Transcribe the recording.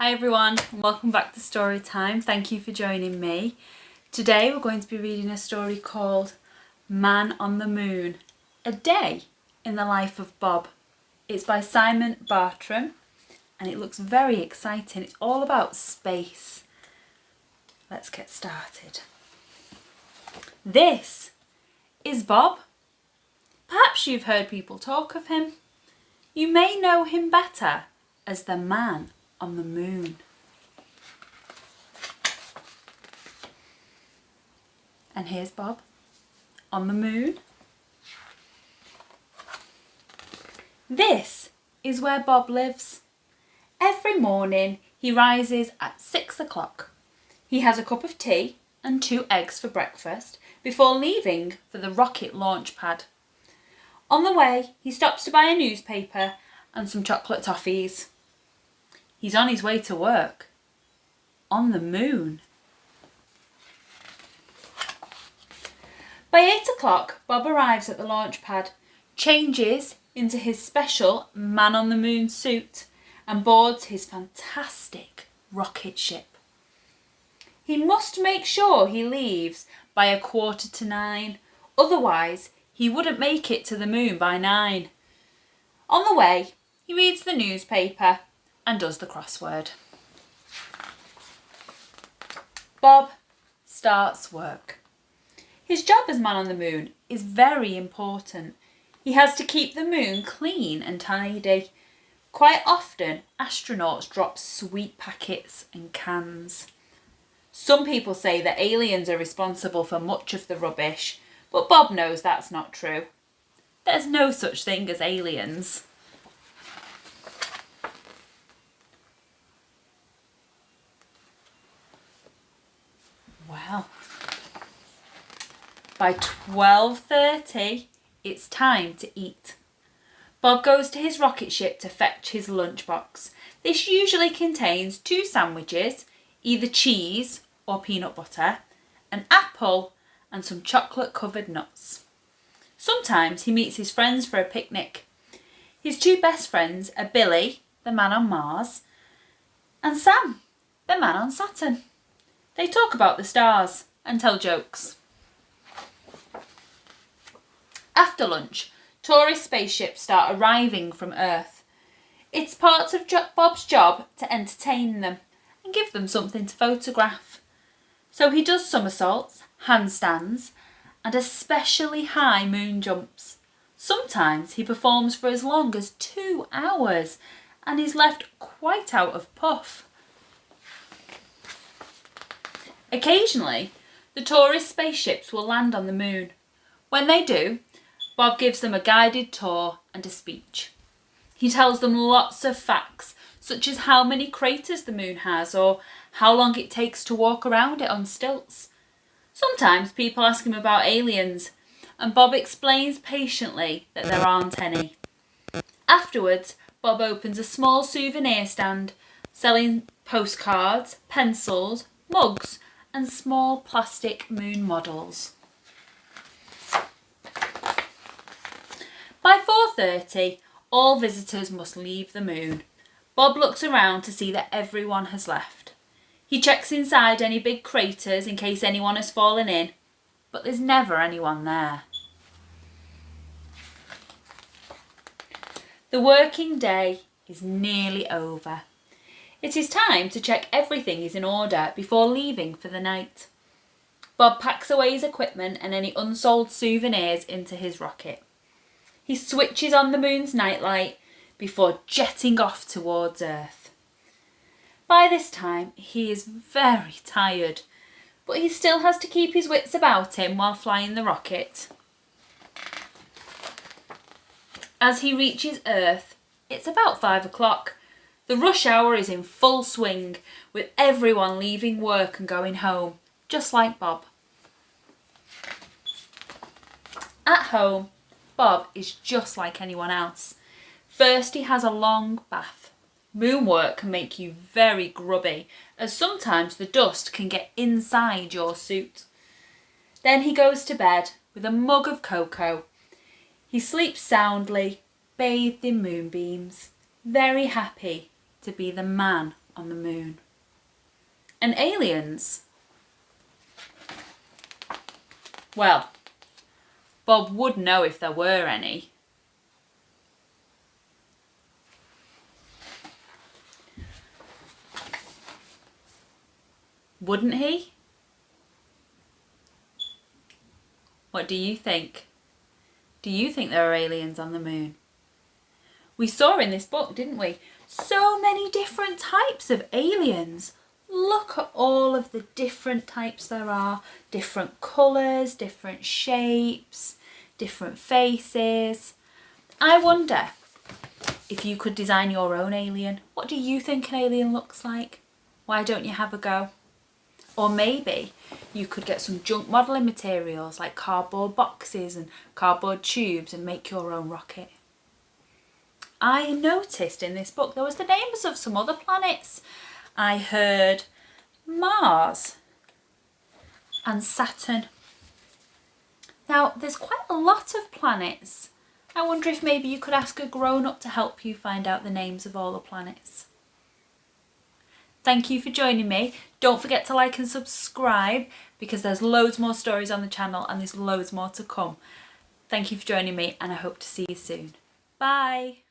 Hi everyone, and welcome back to Story Time. Thank you for joining me. Today we're going to be reading a story called Man on the Moon, A Day in the Life of Bob. It's by Simon Bartram and it looks very exciting. It's all about space. Let's get started. This is Bob. Perhaps you've heard people talk of him. You may know him better as the man on the moon. And here's Bob on the moon. This is where Bob lives. Every morning he rises at 6 o'clock. He has a cup of tea and 2 eggs for breakfast before leaving for the rocket launch pad. On the way he stops to buy a newspaper and some chocolate toffees. He's on his way to work. On the moon. By 8 o'clock, Bob arrives at the launch pad, changes into his special man on the moon suit and boards his fantastic rocket ship. He must make sure he leaves by 9:15, otherwise he wouldn't make it to the moon by 9. On the way, he reads the newspaper and does the crossword. Bob starts work. His job as man on the moon is very important. He has to keep the moon clean and tidy. Quite often, astronauts drop sweet packets and cans. Some people say that aliens are responsible for much of the rubbish, but Bob knows that's not true. There's no such thing as aliens. Well, by 12:30, it's time to eat. Bob goes to his rocket ship to fetch his lunchbox. This usually contains 2 sandwiches, either cheese or peanut butter, an apple and some chocolate-covered nuts. Sometimes he meets his friends for a picnic. His 2 best friends are Billy, the man on Mars, and Sam, the man on Saturn. They talk about the stars and tell jokes. After lunch, tourist spaceships start arriving from Earth. It's part of Bob's job to entertain them and give them something to photograph. So he does somersaults, handstands, and especially high moon jumps. Sometimes he performs for as long as 2 hours and is left quite out of puff. Occasionally, the tourist spaceships will land on the moon. When they do, Bob gives them a guided tour and a speech. He tells them lots of facts, such as how many craters the moon has or how long it takes to walk around it on stilts. Sometimes people ask him about aliens, and Bob explains patiently that there aren't any. Afterwards, Bob opens a small souvenir stand, selling postcards, pencils, mugs, and small plastic moon models. By 4:30, all visitors must leave the moon. Bob looks around to see that everyone has left. He checks inside any big craters in case anyone has fallen in, but there's never anyone there. The working day is nearly over. It is time to check everything is in order before leaving for the night. Bob packs away his equipment and any unsold souvenirs into his rocket. He switches on the moon's nightlight before jetting off towards Earth. By this time, he is very tired, but he still has to keep his wits about him while flying the rocket. As he reaches Earth, it's about 5 o'clock. The rush hour is in full swing, with everyone leaving work and going home, just like Bob. At home, Bob is just like anyone else. First, he has a long bath. Moon work can make you very grubby, as sometimes the dust can get inside your suit. Then he goes to bed with a mug of cocoa. He sleeps soundly, bathed in moonbeams, very happy to be the man on the moon. And aliens? Well, Bob would know if there were any. Wouldn't he? What do you think? Do you think there are aliens on the moon? We saw in this book, didn't we? So many different types of aliens. Look at all of the different types there are. Different colours, different shapes, different faces. I wonder if you could design your own alien. What do you think an alien looks like? Why don't you have a go? Or maybe you could get some junk modelling materials like cardboard boxes and cardboard tubes and make your own rocket. I noticed in this book there was the names of some other planets. I heard Mars and Saturn. Now there's quite a lot of planets. I wonder if maybe you could ask a grown-up to help you find out the names of all the planets. Thank you for joining me. Don't forget to like and subscribe because there's loads more stories on the channel and there's loads more to come. Thank you for joining me and I hope to see you soon. Bye.